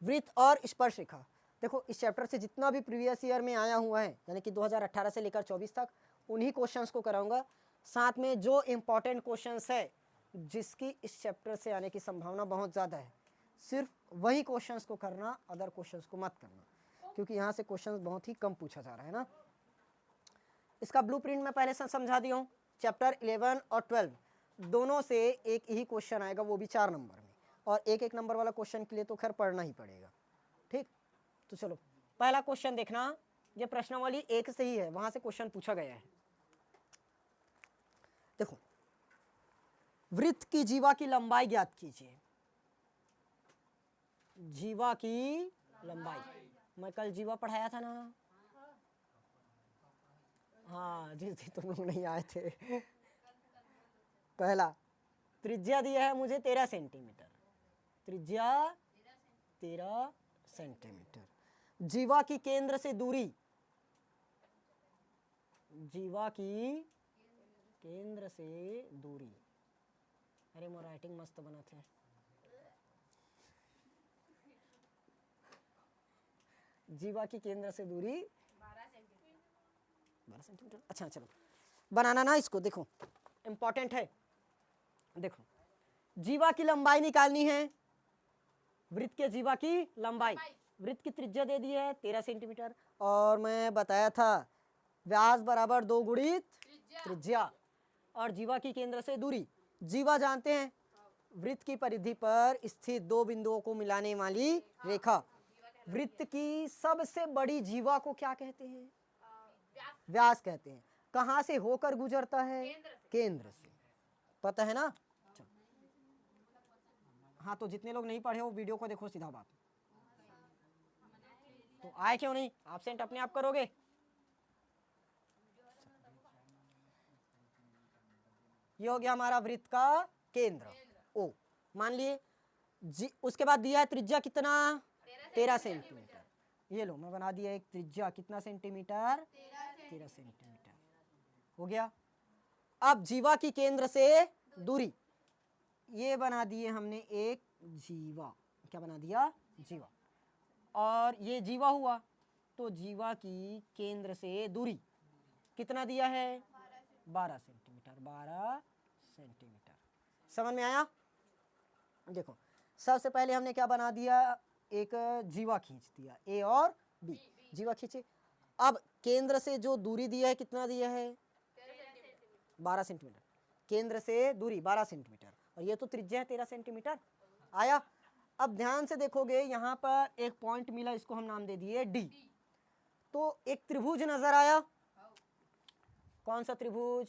वृत्त और स्पर्श रेखा। देखो इस चैप्टर से जितना भी प्रीवियस ईयर में आया हुआ है, यानी कि 2018 से लेकर 24 तक, उन्हीं क्वेश्चंस को कराऊंगा। साथ में जो इम्पोर्टेंट क्वेश्चंस है जिसकी इस चैप्टर से आने की संभावना बहुत ज़्यादा है, सिर्फ वही क्वेश्चंस को करना, अदर क्वेश्चंस को मत करना, क्योंकि यहाँ से क्वेश्चंस बहुत ही कम पूछा जा रहा है ना। इसका ब्लूप्रिंट मैं पहले से समझा दिया हूँ। चैप्टर 11 और 12 दोनों से एक ही क्वेश्चन आएगा, वो भी 4 नंबर में, और एक एक नंबर वाला क्वेश्चन के लिए तो खैर पढ़ना ही पड़ेगा। ठीक, तो चलो पहला क्वेश्चन देखना, ये प्रश्नावली 1 से ही है, वहां से क्वेश्चन पूछा गया है। देखो, वृत्त की जीवा की लंबाई ज्ञात कीजिए। जीवा की लंबाई, मैं कल जीवा पढ़ाया था ना, हाँ जिस दिन तुम लोग नहीं आए थे। पहला त्रिज्या दिया है मुझे 13 सेंटीमीटर, त्रिज्या 13 सेंटीमीटर। जीवा की केंद्र से दूरी, जीवा की केंद्र से दूरी, अरे मोर राइटिंग मस्त बना थे। जीवा की केंद्र से दूरी 12 सेंटीमीटर। अच्छा चलो बनाना ना इसको, देखो इंपॉर्टेंट है। देखो जीवा की लंबाई निकालनी है, वृत्त के जीवा की लंबाई, वृत्त की त्रिज्या दे दी है 13 सेंटीमीटर, और मैं बताया था व्यास बराबर 2 गुणित त्रिज्या, और जीवा की केंद्र से दूरी। जीवा जानते हैं, वृत्त की परिधि पर स्थित 2 बिंदुओं को मिलाने वाली रेखा। वृत्त की सबसे बड़ी जीवा को क्या कहते हैं? व्यास कहते हैं। कहां से होकर गुजरता है? केंद्र से। पता है ना? हाँ, तो जितने लोग नहीं पढ़े हो वीडियो को देखो, सीधा बात। तो आए क्यों नहीं? एब्सेंट अपने आप करोगे। ये हो गया हमारा वृत्त का केंद्र ओ, मान लिए। उसके बाद दिया है त्रिज्या कितना? 13 सेंटीमीटर। ये लो मैं बना दिया एक त्रिज्या कितना सेंटीमीटर? 13 सेंटीमीटर हो गया। अब जीवा की केंद्र से दूरी, ये बना दिए हमने एक जीवा। क्या बना दिया? जीवा। और ये जीवा हुआ, तो जीवा की केंद्र से दूरी कितना दिया है? 12 सेंटीमीटर। 12 सेंटीमीटर। समझ में आया? देखो सबसे पहले हमने क्या बना दिया, एक जीवा खींच दिया, ए और बी, जीवा खींचे। अब केंद्र से जो दूरी दिया है कितना दिया है? 12 सेंटीमीटर। केंद्र से दूरी 12 सेंटीमीटर, और ये तो त्रिज्या है 13 सेंटीमीटर। आया? अब ध्यान से देखोगे, यहाँ पर एक पॉइंट मिला, इसको हम नाम दे दिए डी। तो एक त्रिभुज नजर आया। कौन सा त्रिभुज?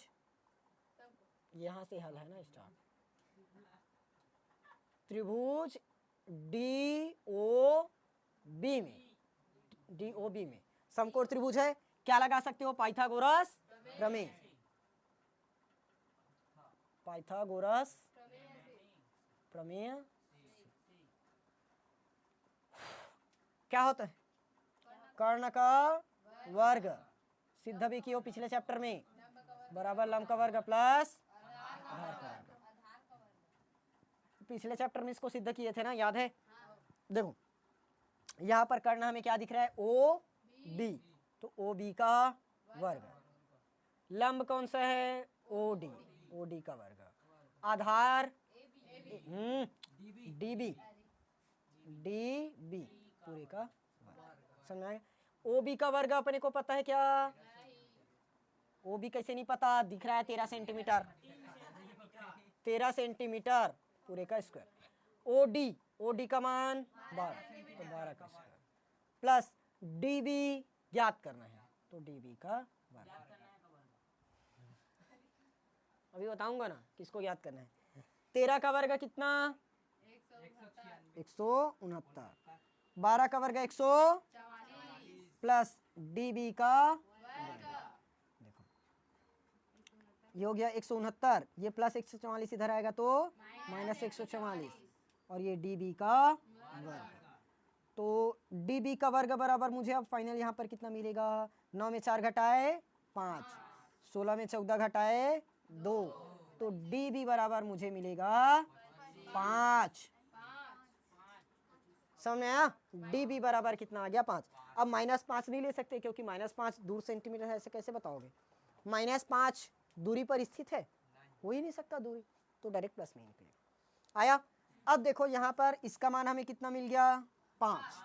यहां से हल है ना स्टार्ट। त्रिभुज डी ओ बी में, डी ओ बी में समकोण त्रिभुज है। क्या लगा सकते हो? पाइथागोरस प्रमेय। पाइथागोरस प्रमेय क्या होता है? कर्ण का वर्ग, सिद्ध भी किया पिछले चैप्टर में, बराबर लंब का वर्ग प्लस आधार का वर्ग। पिछले चैप्टर में इसको सिद्ध किए थे ना, याद है? देखो यहाँ पर कर्ण हमें क्या दिख रहा है? ओ बी, तो ओ बी का वर्ग। लंब कौन सा है? ओ डी, ओ डी का वर्ग। आधार डी बी, डी बी पूरे का वर्ग। समझ में आया? ओ बी का वर्ग अपने को पता है क्या? ओ बी कैसे नहीं पता? दिख रहा है 13 सेंटीमीटर, 13 सेंटीमीटर पूरे का square. O D, O D का मान 12, तो 12 का स्क्वायर प्लस डी बी ज्ञात करना है, तो डी बी का वर्ग। अभी बताऊंगा ना किसको ज्ञात करना है। 13 का वर्ग कितना? 169। 12 का वर्ग 144 प्लस डी बी का वर्ग। देखो ये हो गया 169, ये प्लस 144 इधर आएगा तो माइनस 144, और ये डी बी का वर्ग। तो डी बी का वर्ग बराबर मुझे अब फाइनल यहाँ पर कितना मिलेगा? 9 में 4 घटाए 5, 16 में 14 घटाए 2, तो डी बी बराबर मुझे मिलेगा 5। समझ में आया? डी बी बराबर कितना आ गया 5। अब -5 नहीं ले सकते क्योंकि -5 दूर सेंटीमीटर है, ऐसे कैसे बताओगे? -5 दूरी पर स्थित है, हो ही नहीं सकता दूरी, तो डायरेक्ट प्लस में ही निकलेगा। आया? अब देखो यहाँ पर इसका मान हमें कितना मिल गया 5,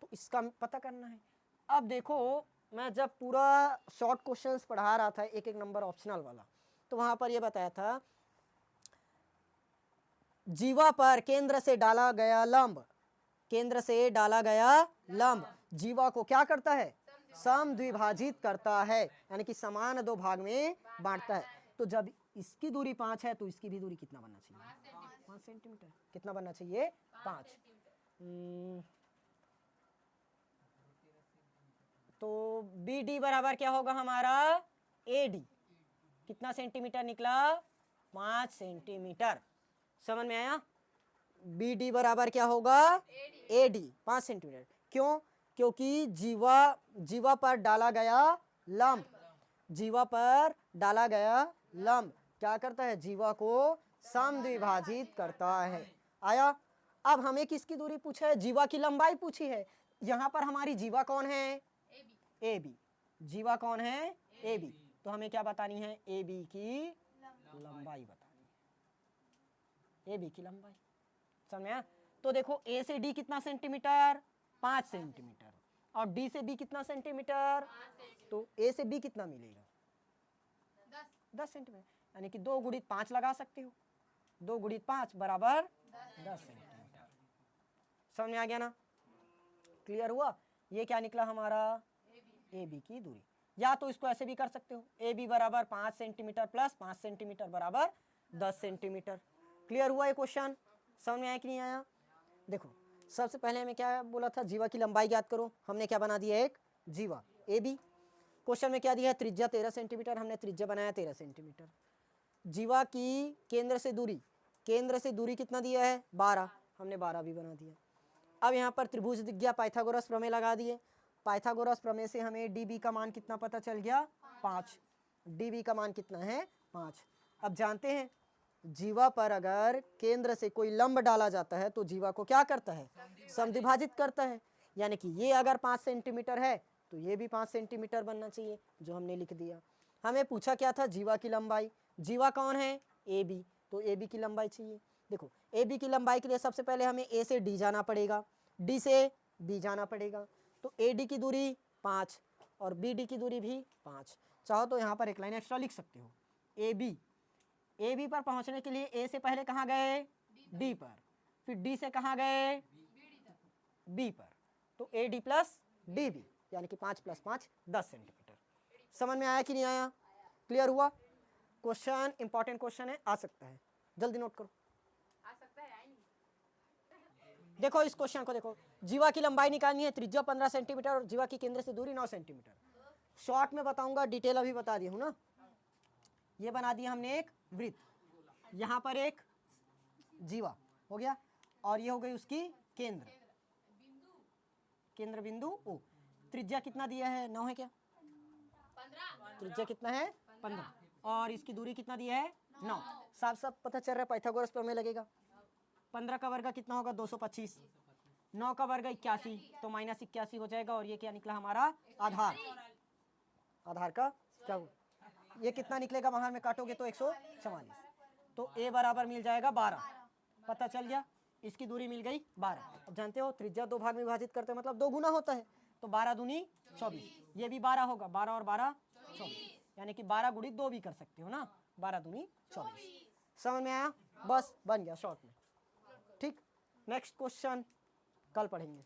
तो इसका पता करना है। अब देखो मैं जब पूरा शॉर्ट क्वेश्चंस पढ़ा रहा था, एक एक नंबर ऑप्शनल वाला, तो वहां पर ये बताया था जीवा पर केंद्र से डाला गया लंब, केंद्र से डाला गया लंब जीवा को क्या करता है? समद्विभाजित करता है, यानी कि समान 2 भाग में बांटता है। तो जब इसकी दूरी 5 है तो इसकी भी दूरी कितना बनना चाहिए? 5 सेंटीमीटर। कितना बनना चाहिए? 5। तो बी डी बराबर क्या होगा हमारा? A D. कितना सेंटीमीटर निकला? 5 सेंटीमीटर। समझ में आया? बी डी बराबर क्या होगा? A D 5 centimetre. क्यों? क्योंकि जीवा पर डाला गया लंब, जीवा पर डाला गया लंब क्या करता है? जीवा को समद्विभाजित करता है। आया? अब हमें किसकी दूरी पूछा है? जीवा की लंबाई पूछी है। यहाँ पर हमारी जीवा कौन है? A B. जीवा कौन है? A B. तो हमें क्या बतानी है? ए बी की लंबाई बतानी है, ए बी की लंबाई। समझ में आया? तो देखो ए से डी कितना सेंटीमीटर? 5 सेंटीमीटर। और डी से बी कितना सेंटीमीटर? तो ए से बी कितना मिलेगा? 10 सेंटीमीटर, यानी कि 2 गुणित 5 लगा सकते हो। 2 गुणित 5 बराबर 10 सेंटीमीटर। समझ में आ गया ना? क्लियर हुआ? ये क्या निकला हमारा? ए बी की दूरी। या तो इसको ऐसे भी कर सकते हो, ए बी बराबर 5 सेंटीमीटर प्लस 5 सेंटीमीटर बराबर 10 सेंटीमीटर। क्लियर हुआ ये क्वेश्चन? समझ में आया कि नहीं आया? देखो सबसे पहले हमें क्या बोला था? जीवा की लंबाई ज्ञात करो। हमने क्या बना दिया? एक जीवा ए बी। क्वेश्चन में क्या दिया है? त्रिज्या 13 सेंटीमीटर, हमने त्रिज्या बनाया 13 सेंटीमीटर। जीवा की केंद्र से दूरी, केंद्र से दूरी कितना दिया है? 12, हमने 12 भी बना दिया। अब यहाँ पर त्रिभुज दिख गया, पाइथागोरस प्रमेय लगा दिए। पाइथागोरस प्रमेय से हमें डी बी का मान कितना पता चल गया? 5। डी बी का मान कितना है? 5। अब जानते हैं जीवा पर अगर केंद्र से कोई लंब डाला जाता है तो जीवा को क्या करता है? समद्विभाजित करता है। यानी कि ये अगर 5 सेंटीमीटर है तो ये भी 5 सेंटीमीटर बनना चाहिए, जो हमने लिख दिया। हमें पूछा क्या था? जीवा की लंबाई। जीवा कौन है? A B. तो ए बी की लंबाई चाहिए। देखो ए बी की लंबाई के लिए सबसे पहले हमें ए से डी जाना पड़ेगा, डी से बी जाना पड़ेगा। तो ए डी की दूरी 5 और बी डी की दूरी भी 5। चाहो तो यहाँ पर एक लाइन एक्स्ट्रा लिख सकते हो। ए बी पर पहुंचने के लिए ए से पहले कहाँ गए? डी पर। फिर डी से कहाँ गए? बी पर। तो A D plus D B, यानी कि 5 + 5 10 सेंटीमीटर। समझ में आया कि नहीं आया? क्लियर हुआ? क्वेश्चन इंपॉर्टेंट क्वेश्चन है, आ सकता है, जल्दी नोट करो। देखो इस क्वेश्चन को देखो, जीवा की लंबाई निकालनी है, त्रिज्या 15 सेंटीमीटर और जीवा की केंद्र से दूरी 9 सेंटीमीटर। शॉर्ट में बताऊंगा, डिटेल अभी बता दी हूं ना। ये बना दिया हमने एक वृत्त, यहाँ पर एक जीवा हो गया और ये हो गई उसकी केंद्र बिंदु ओ। त्रिज्या कितना दिया है? 9 है क्या? 15। त्रिज्या कितना है? 15। और इसकी दूरी कितना दिया है? 9। साफ साफ पता चल रहा है पाइथागोरस प्रमेय लगेगा। 15 का वर्ग कितना होगा? 225। 9 का वर्ग 81, तो -81 हो जाएगा। और ये क्या निकला हमारा? आधार। आधार का क्या हुआ? ये कितना निकलेगा? बाहर में काटोगे तो 144। तो ए बराबर मिल जाएगा 12। पता चल गया? इसकी दूरी मिल गई 12। अब जानते हो त्रिज्या 2 भाग में विभाजित करते हैं, मतलब 2 गुना होता है। तो 12 दूनी 24, ये भी 12 होगा। 12 और 12 24, यानी कि 12 गुणित 2 भी कर सकते हो ना। 12 दूनी 24। समझ में आया? बस बन गया शॉर्ट में। ठीक, नेक्स्ट क्वेश्चन कल पढ़ेंगे।